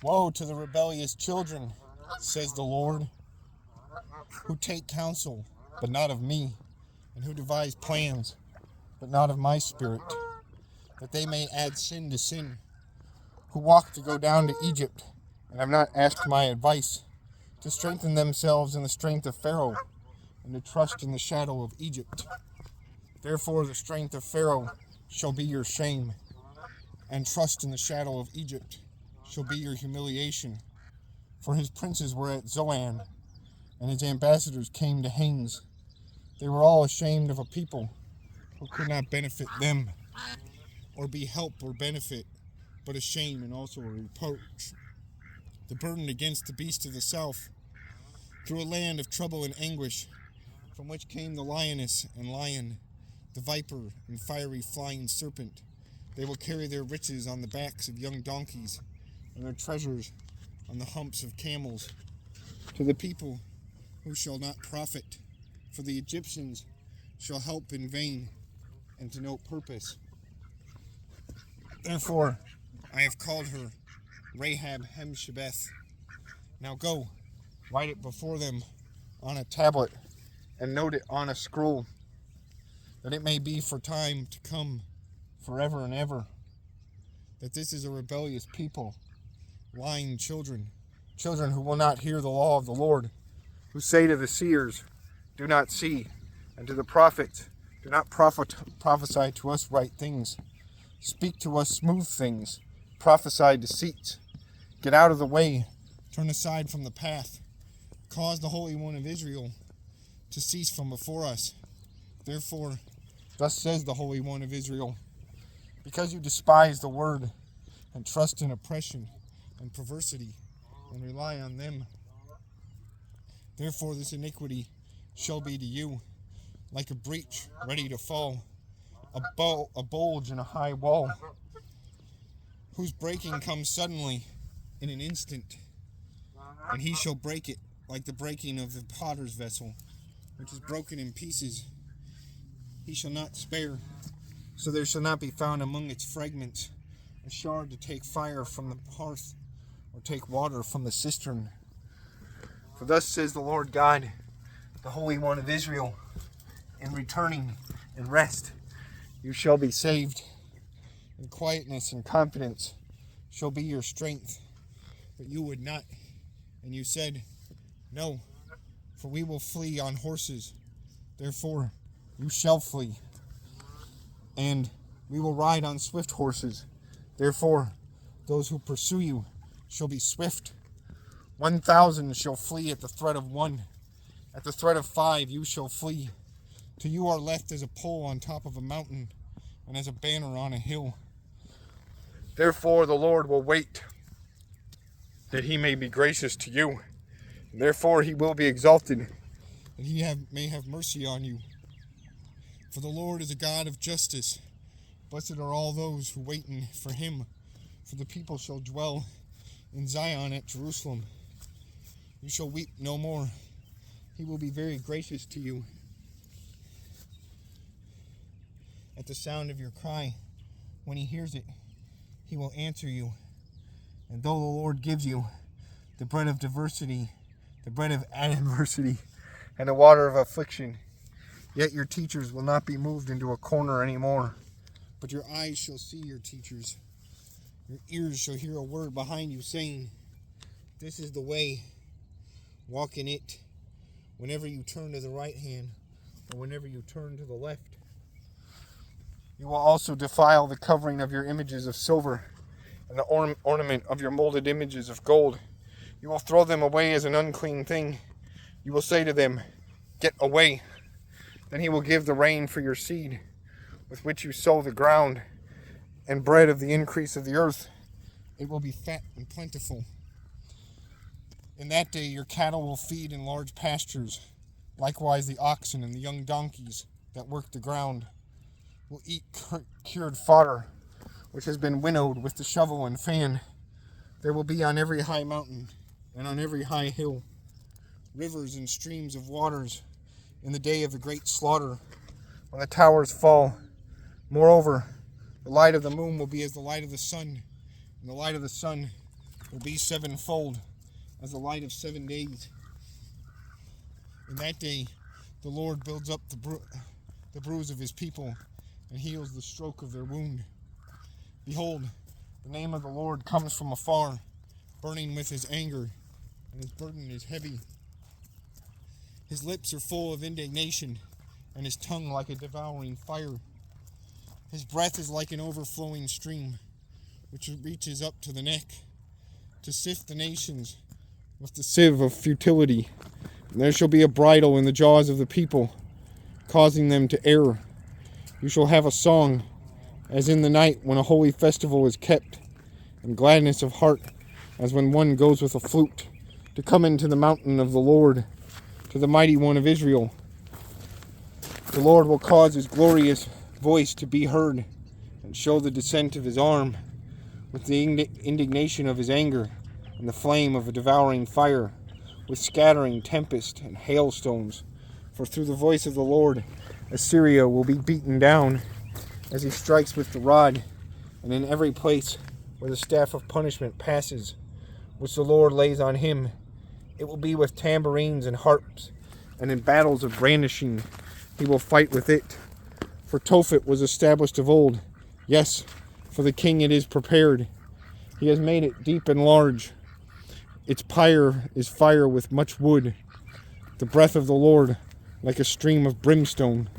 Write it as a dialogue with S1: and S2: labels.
S1: Woe to the rebellious children, says the Lord, who take counsel, but not of me, and who devise plans, but not of my spirit, that they may add sin to sin, who walk to go down to Egypt, and have not asked my advice, to strengthen themselves in the strength of Pharaoh, and to trust in the shadow of Egypt. Therefore the strength of Pharaoh shall be your shame, and trust in the shadow of Egypt shall be your humiliation. For his princes were at Zoan, and his ambassadors came to Hanes. They were all ashamed of a people who could not benefit them, or be help or benefit, but a shame and also a reproach. The burden against the beast of the south, through a land of trouble and anguish, from which came the lioness and lion, the viper and fiery flying serpent. They will carry their riches on the backs of young donkeys, and their treasures on the humps of camels, to the people who shall not profit, for the Egyptians shall help in vain, and to no purpose. Therefore I have called her Rahab Hemshebeth. Now go, write it before them on a tablet, and note it on a scroll, that it may be for time to come, forever and ever, that this is a rebellious people, lying children, children who will not hear the law of the Lord, who say to the seers, do not see, and to the prophets, do not prophesy to us right things. Speak to us smooth things, prophesy deceits. Get out of the way, turn aside from the path, cause the Holy One of Israel to cease from before us. Therefore, thus says the Holy One of Israel, because you despise the word, and trust in oppression and perversity, and rely on them, therefore this iniquity shall be to you like a breach ready to fall, a bulge in a high wall, whose breaking comes suddenly in an instant, and he shall break it like the breaking of the potter's vessel, which is broken in pieces. He shall not spare, so there shall not be found among its fragments a shard to take fire from the hearth, or take water from the cistern. For thus says the Lord God, the Holy One of Israel, in returning and rest you shall be saved, and quietness and confidence shall be your strength. But you would not, and you said, no, for we will flee on horses. Therefore you shall flee. And we will ride on swift horses. Therefore those who pursue you shall be swift. 1,000 shall flee at the threat of one. At the threat of 5 you shall flee. Till you are left as a pole on top of a mountain, and as a banner on a hill. Therefore the Lord will wait, that he may be gracious to you. Therefore he will be exalted, that he may have mercy on you. For the Lord is a God of justice. Blessed are all those who wait for him. For the people shall dwell in Zion at Jerusalem. You shall weep no more. He will be very gracious to you. At the sound of your cry, when he hears it, he will answer you. And though the Lord gives you the bread of diversity, the bread of adversity, and the water of affliction, yet your teachers will not be moved into a corner anymore. But your eyes shall see your teachers. Your ears shall hear a word behind you saying, this is the way, walk in it, whenever you turn to the right hand, or whenever you turn to the left. You will also defile the covering of your images of silver, and the ornament of your molded images of gold. You will throw them away as an unclean thing. You will say to them, get away. Then he will give the rain for your seed, with which you sow the ground, and bread of the increase of the earth. It will be fat and plentiful. In that day your cattle will feed in large pastures. Likewise the oxen and the young donkeys that work the ground will eat cured fodder, which has been winnowed with the shovel and fan. There will be on every high mountain and on every high hill rivers and streams of waters in the day of the great slaughter, when the towers fall. Moreover, the light of the moon will be as the light of the sun, and the light of the sun will be sevenfold as the light of 7 days. In that day, the Lord builds up the bruise of his people and heals the stroke of their wound. Behold, the name of the Lord comes from afar, burning with his anger, and his burden is heavy. His lips are full of indignation, and his tongue like a devouring fire. His breath is like an overflowing stream, which reaches up to the neck, to sift the nations with the sieve of futility. And there shall be a bridle in the jaws of the people, causing them to err. You shall have a song, as in the night when a holy festival is kept, and gladness of heart, as when one goes with a flute, to come into the mountain of the Lord, to the mighty one of Israel. The Lord will cause his glorious voice to be heard, and show the descent of his arm, with the indignation of his anger, and the flame of a devouring fire, with scattering tempest and hailstones. For through the voice of the Lord Assyria will be beaten down, as he strikes with the rod, and in every place where the staff of punishment passes, which the Lord lays on him, it will be with tambourines and harps, and in battles of brandishing he will fight with it. For Tophet was established of old, yes, for the king it is prepared. He has made it deep and large. Its pyre is fire with much wood, the breath of the Lord like a stream of brimstone.